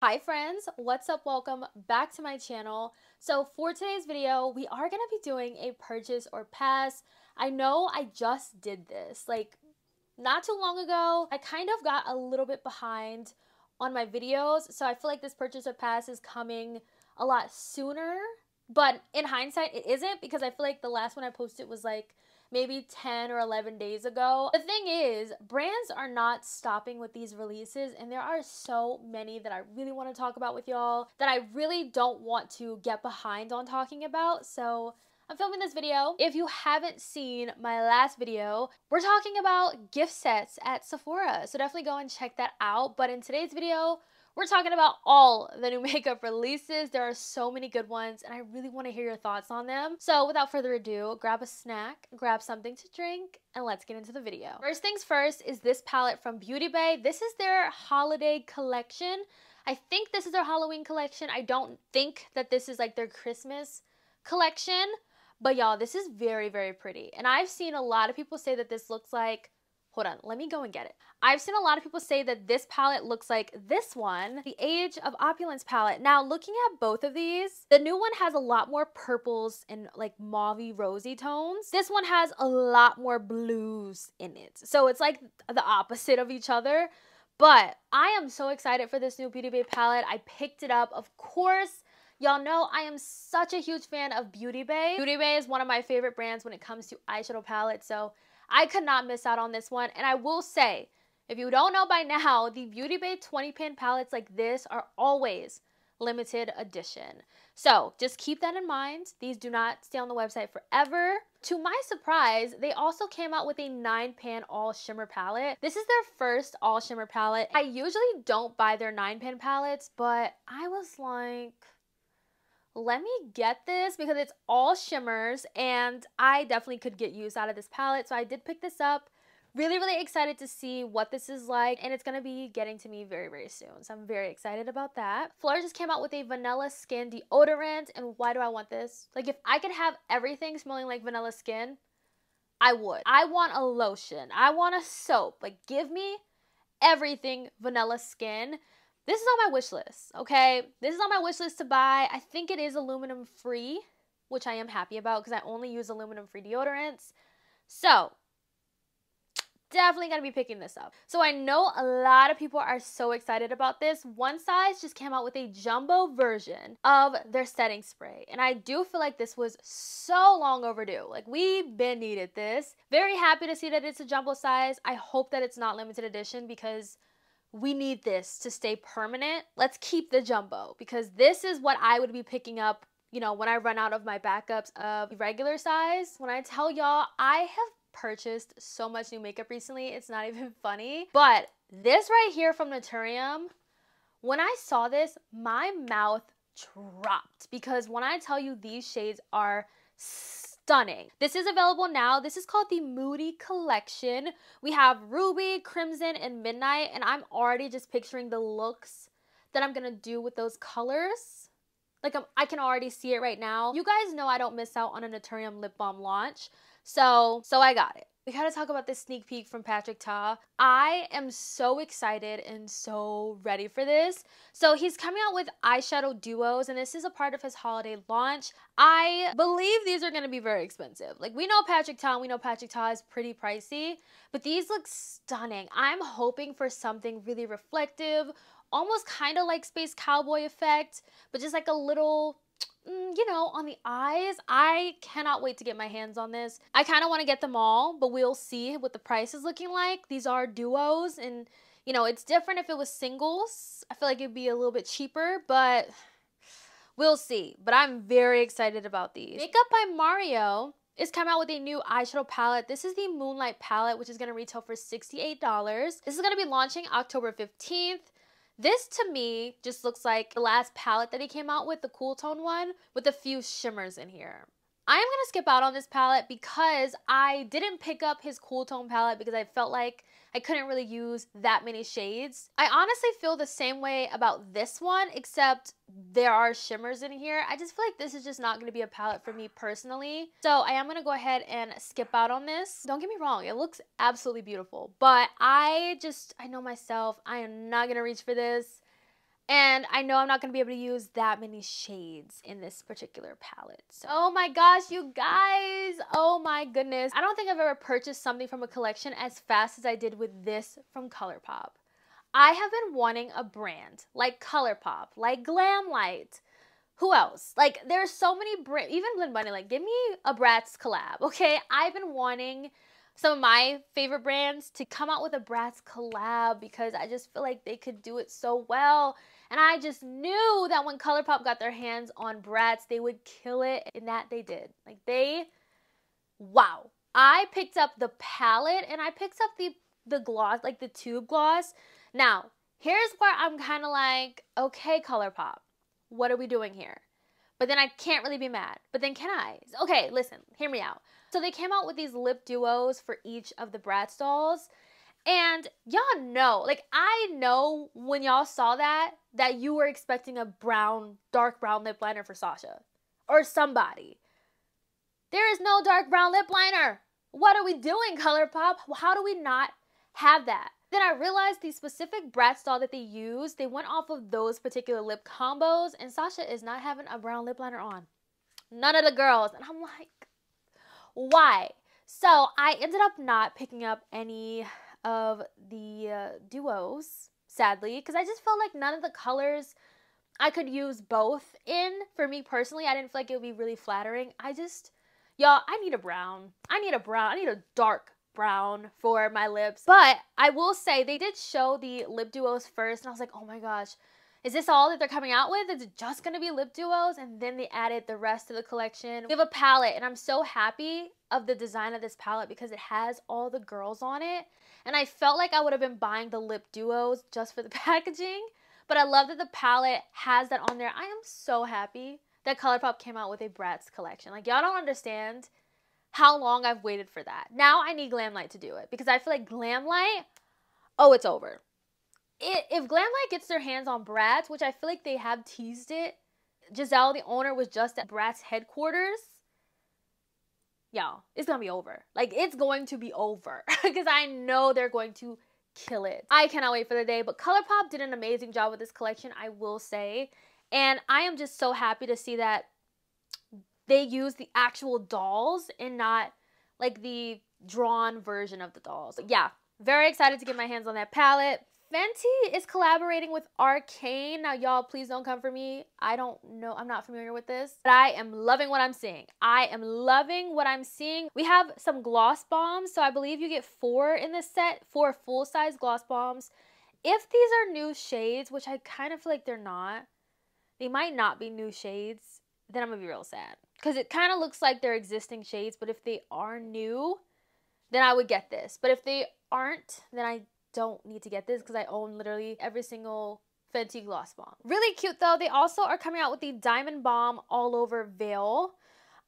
Hi friends, what's up? Welcome back to my channel. So for today's video, we are going to be doing a purchase or pass. I know I just did this like not too long ago. I kind of got a little bit behind on my videos, so I feel like this purchase or pass is coming a lot sooner. But in hindsight, it isn't, because I feel like the last one I posted was like maybe 10 or 11 days ago. The thing is, brands are not stopping with these releases, and there are so many that I really want to talk about with y'all that I really don't want to get behind on talking about. So I'm filming this video. If you haven't seen my last video, we're talking about gift sets at Sephora, so definitely go and check that out. But in today's video, we're talking about all the new makeup releases. There are so many good ones, and I really want to hear your thoughts on them. So without further ado, grab a snack, grab something to drink, and let's get into the video. First things first is this palette from Beauty Bay. This is their holiday collection. I think this is their Halloween collection. I don't think that this is like their Christmas collection. But y'all, this is very, very pretty. And I've seen a lot of people say that this looks like, hold on, let me go and get it. I've seen a lot of people say that this palette looks like this one, the Age of Opulence palette. Now, looking at both of these, the new one has a lot more purples and like mauvey rosy tones. This one has a lot more blues in it. So it's like the opposite of each other. But I am so excited for this new Beauty Bay palette. I picked it up, of course. Y'all know I am such a huge fan of Beauty Bay. Beauty Bay is one of my favorite brands when it comes to eyeshadow palettes, so I could not miss out on this one. And I will say, if you don't know by now, the Beauty Bay 20 pan palettes like this are always limited edition. So just keep that in mind. These do not stay on the website forever. To my surprise, they also came out with a 9-pan all shimmer palette. This is their first all shimmer palette. I usually don't buy their 9-pan palettes, but I was like, let me get this because it's all shimmers and I definitely could get use out of this palette. So I did pick this up. Really excited to see what this is like, and it's going to be getting to me very soon. So I'm very excited about that. Fleur just came out with a vanilla skin deodorant, and why do I want this? Like, if I could have everything smelling like vanilla skin, I would. I want a lotion. I want a soap. Like, give me everything vanilla skin. This is on my wish list, okay? This is on my wish list to buy. I think it is aluminum free, which I am happy about because I only use aluminum free deodorants. So definitely gonna be picking this up. So I know a lot of people are so excited about this. One Size just came out with a jumbo version of their setting spray, and I do feel like this was so long overdue. Like, we've been needed this. Very happy to see that it's a jumbo size. I hope that it's not limited edition because we need this to stay permanent. Let's keep the jumbo because this is what I would be picking up, you know, when I run out of my backups of regular size. When I tell y'all, I have purchased so much new makeup recently, it's not even funny. But this right here from Naturium, when I saw this, my mouth dropped because when I tell you these shades are stunning. This is available now. This is called the Moody Collection. We have Ruby, Crimson, and Midnight, and I'm already just picturing the looks that I'm gonna do with those colors. Like, I can already see it right now. You guys know I don't miss out on a Naturium lip balm launch, so I got it. We gotta talk about this sneak peek from Patrick Ta. I am so excited and so ready for this. So he's coming out with eyeshadow duos, and this is a part of his holiday launch. I believe these are gonna be very expensive. Like, we know Patrick Ta is pretty pricey, but these look stunning. I'm hoping for something really reflective, almost kind of like Space Cowboy effect, but just like a little, you know, on the eyes. I cannot wait to get my hands on this. I kind of want to get them all, but we'll see what the price is looking like. These are duos, and you know, it's different if it was singles. I feel like it'd be a little bit cheaper, but we'll see. But I'm very excited about these. Makeup by Mario is coming out with a new eyeshadow palette. This is the Moonlight palette, which is going to retail for $68. This is going to be launching October 15th. This to me just looks like the last palette that he came out with, the cool tone one, with a few shimmers in here. I am going to skip out on this palette because I didn't pick up his cool tone palette because I felt like I couldn't really use that many shades. I honestly feel the same way about this one, except there are shimmers in here. I just feel like this is just not going to be a palette for me personally. So I am going to go ahead and skip out on this. Don't get me wrong, it looks absolutely beautiful, but I know myself, I am not going to reach for this. And I know I'm not going to be able to use that many shades in this particular palette. So, oh my gosh, you guys. Oh my goodness. I don't think I've ever purchased something from a collection as fast as I did with this from ColourPop. I have been wanting a brand like ColourPop, like Glamlite. Who else? Like, there's so many brands, even Blend Bunny, like, give me a Bratz collab, okay? I've been wanting some of my favorite brands to come out with a Bratz collab because I just feel like they could do it so well. And I just knew that when ColourPop got their hands on Bratz, they would kill it, and that they did. Like, wow. I picked up the palette, and I picked up the gloss, like the tube gloss. Now, here's where I'm kind of like, okay, ColourPop, what are we doing here? But then I can't really be mad. But then can I? Okay, listen, hear me out. So they came out with these lip duos for each of the Bratz dolls. And y'all know, like, I know when y'all saw that you were expecting a brown, dark brown lip liner for Sasha. Or somebody. There is no dark brown lip liner. What are we doing, ColourPop? How do we not have that? Then I realized the specific Bratz doll that they used, they went off of those particular lip combos, and Sasha is not having a brown lip liner on. None of the girls. And I'm like, why? So I ended up not picking up any of the duos, sadly, because I just felt like none of the colors I could use both in. For me personally, I didn't feel like it would be really flattering. Y'all, I need a brown. I need a dark brown for my lips. But I will say they did show the lip duos first, and I was like, oh my gosh, is this all that they're coming out with? Is it just gonna be lip duos? And then they added the rest of the collection. We have a palette, and I'm so happy of the design of this palette because it has all the girls on it. And I felt like I would have been buying the lip duos just for the packaging. But I love that the palette has that on there. I am so happy that ColourPop came out with a Bratz collection. Like, y'all don't understand how long I've waited for that. Now I need Glamlite to do it because I feel like Glamlite, oh, it's over. If Glamlite gets their hands on Bratz, which I feel like they have teased it, Giselle, the owner, was just at Bratz headquarters. Y'all, it's gonna be over. Like, it's going to be over because I know they're going to kill it. I cannot wait for the day, but ColourPop did an amazing job with this collection, I will say. And I am just so happy to see that they use the actual dolls and not like the drawn version of the dolls. But yeah, very excited to get my hands on that palette. Fenty is collaborating with Arcane. Now, y'all, please don't come for me. I don't know. I'm not familiar with this. But I am loving what I'm seeing. I am loving what I'm seeing. We have some gloss bombs. So I believe you get 4 in this set, 4 full-size gloss bombs. If these are new shades, which I kind of feel like they're not, they might not be new shades, then I'm going to be real sad. Because it kind of looks like they're existing shades. But if they are new, then I would get this. But if they aren't, then I don't need to get this because I own literally every single Fenty gloss bomb. Really cute though. They also are coming out with the Diamond Bomb All Over Veil.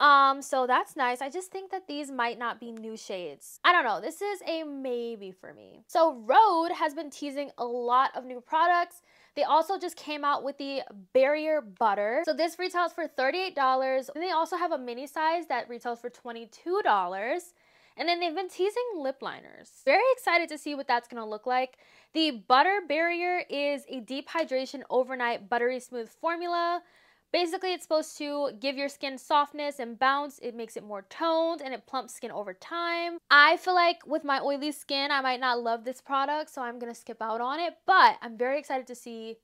So that's nice. I just think that these might not be new shades. I don't know. This is a maybe for me. So Rhode has been teasing a lot of new products. They also just came out with the Barrier Butter. So this retails for $38. And they also have a mini size that retails for $22. And then they've been teasing lip liners. Very excited to see what that's gonna look like. The Butter Barrier is a deep hydration overnight buttery smooth formula. Basically, it's supposed to give your skin softness and bounce. It makes it more toned and it plumps skin over time. I feel like with my oily skin, I might not love this product, so I'm gonna skip out on it. But I'm very excited to see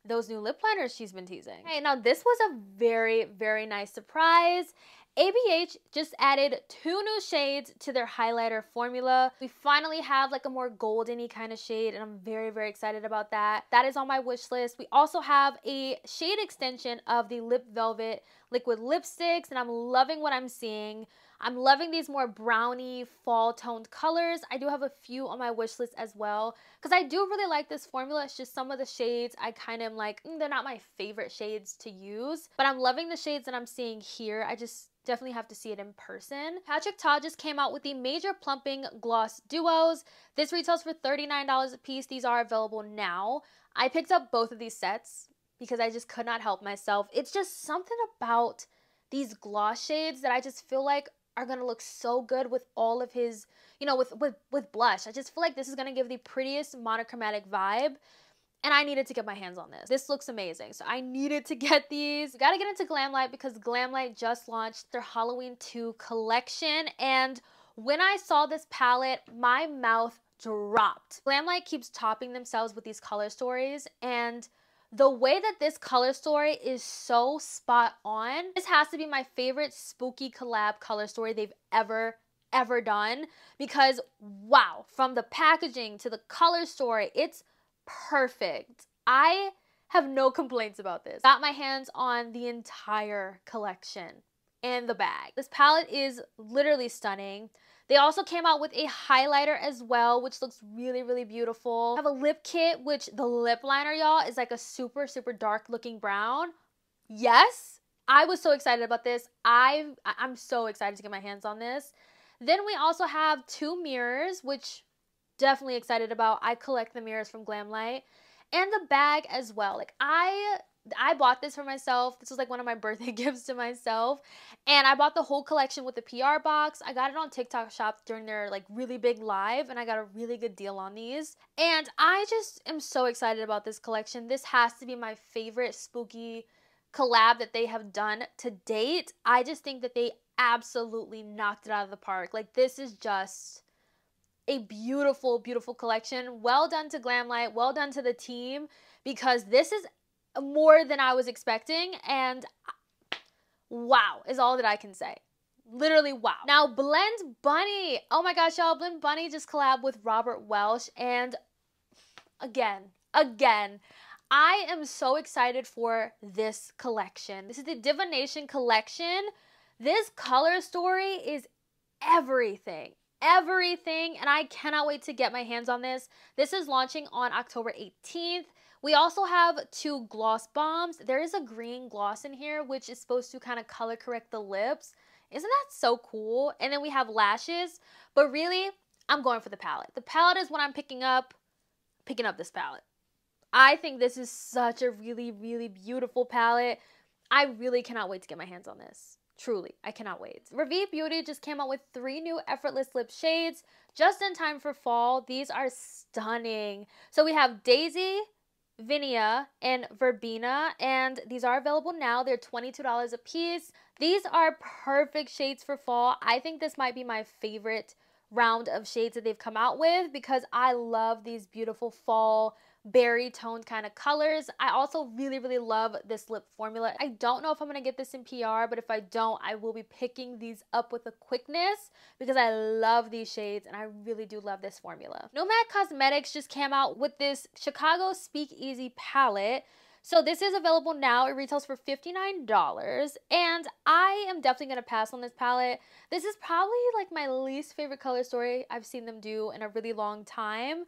those new lip liners she's been teasing. Okay, now this was a very, very nice surprise. ABH just added 2 new shades to their highlighter formula. We finally have like a more golden-y kind of shade, and I'm very, very excited about that. That is on my wish list. We also have a shade extension of the Lip Velvet liquid lipsticks, and I'm loving what I'm seeing. I'm loving these more brownie fall toned colors. I do have a few on my wish list as well because I do really like this formula. It's just some of the shades I kind of am like, they're not my favorite shades to use, but I'm loving the shades that I'm seeing here. I just definitely have to see it in person. Patrick Ta just came out with the Major Plumping Gloss Duos. This retails for $39 a piece. These are available now. I picked up both of these sets because I just could not help myself. It's just something about these gloss shades that I just feel like are gonna look so good with all of his, you know, with blush. I just feel like this is gonna give the prettiest monochromatic vibe. and I needed to get my hands on this. This looks amazing. So I needed to get these. Gotta get into Glamlite because Glamlite just launched their Halloween 2 collection. And when I saw this palette, my mouth dropped. Glamlite keeps topping themselves with these color stories, and the way that this color story is so spot on, this has to be my favorite spooky collab color story they've ever done, because wow, from the packaging to the color story, it's perfect. I have no complaints about this. Got my hands on the entire collection and the bag. This palette is literally stunning. They also came out with a highlighter as well, which looks really, really beautiful. I have a lip kit, which the lip liner, y'all, is like a super, super dark looking brown. Yes, I was so excited about this. I'm so excited to get my hands on this. Then we also have 2 mirrors, which definitely excited about. I collect the mirrors from Glamlite. And the bag as well. Like I bought this for myself. This was like one of my birthday gifts to myself. And I bought the whole collection with the PR box. I got it on TikTok Shop during their like really big live, and I got a really good deal on these. And I just am so excited about this collection. This has to be my favorite spooky collab that they have done to date. I just think that they absolutely knocked it out of the park. Like, this is just a beautiful, beautiful collection. Well done to Glamlite. Well done to the team, because this is more than I was expecting, and wow is all that I can say. Literally wow. Now, Blend Bunny. Oh my gosh, y'all. Blend Bunny just collabed with Robert Welsh, and again, I am so excited for this collection. This is the Divination collection. This color story is everything, and I cannot wait to get my hands on this. This is launching on October 18th. We also have 2 gloss bombs. There is a green gloss in here, which is supposed to kind of color correct the lips. Isn't that so cool? And then we have lashes, but really, I'm going for the palette. The palette is what I'm picking up this palette. I think this is such a really, really beautiful palette. I really cannot wait to get my hands on this. Truly, I cannot wait. Revive Beauty just came out with 3 new effortless lip shades just in time for fall. These are stunning. So we have Daisy, Vinia, and Verbena, and these are available now. They're $22 a piece. These are perfect shades for fall. I think this might be my favorite round of shades that they've come out with, because I love these beautiful fall berry toned kind of colors. I also really, really love this lip formula. I don't know if I'm going to get this in PR, but if I don't, I will be picking these up with a quickness, because I love these shades and I really do love this formula. Nomad Cosmetics just came out with this Chicago Speakeasy palette. So this is available now. It retails for $59, and I am definitely going to pass on this palette. This is probably like my least favorite color story I've seen them do in a really long time.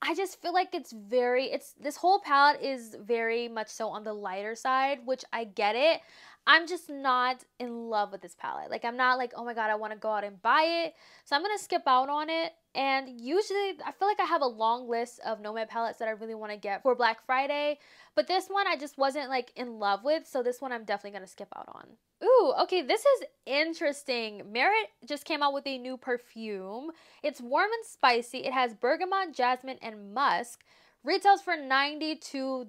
I just feel like this whole palette is very much so on the lighter side, which I get it. I'm just not in love with this palette. Like, I'm not like, oh my god, I want to go out and buy it. So I'm going to skip out on it. And usually, I feel like I have a long list of Nomad palettes that I really want to get for Black Friday. But this one, I just wasn't like in love with. So this one, I'm definitely going to skip out on. Ooh, okay, this is interesting. Merit just came out with a new perfume. It's warm and spicy. It has bergamot, jasmine, and musk. Retails for $92.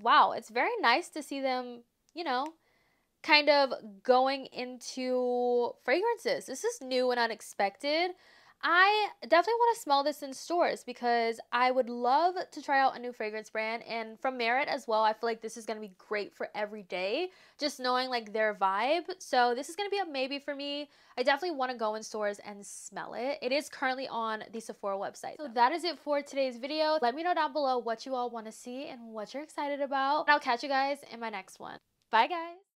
Wow, it's very nice to see them, you know, kind of going into fragrances. This is new and unexpected. I definitely want to smell this in stores, because I would love to try out a new fragrance brand, and from Merit as well. I feel like this is going to be great for every day, just knowing like their vibe. So this is going to be a maybe for me. I definitely want to go in stores and smell it. It is currently on the Sephora website. So that is it for today's video. Let me know down below what you all want to see and what you're excited about. And I'll catch you guys in my next one. Bye guys.